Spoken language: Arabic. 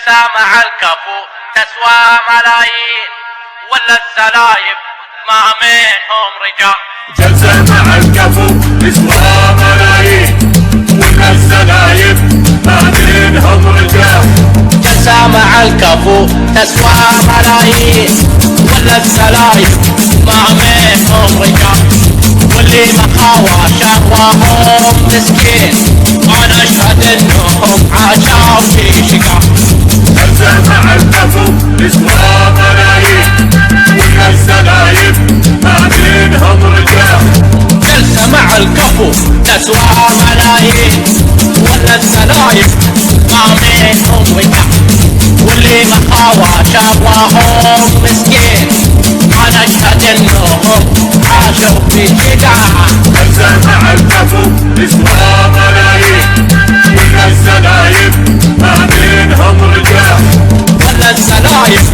جلسة مع الكفو تسوى ملايين، ولا الزلايب ما منهم رجال. جلسة مع الكفو تسوى ملايين، ولا الزلايب ما منهم رجال. جلسة مع الكفو تسوى ملايين، ولا الزلايب ما منهم رجال. واللي مقاوى شهواهم مسكين، انا اشهد انهم عاشوا في شقاء. جلسة مع الكفو تسوى ملايين، ولا الزلايب ما منهم رجال. جلسة مع الكفو تسوى ملايين، ولا الزلايب ما منهم رجال. واللي مقاوى شهواهم مسكين، انا اشهد انهم عاشوا في شقاء. جلسة مع الكفو تسوى ملايين، ولا الزلايب ما منهم رجال. ولا الزلايب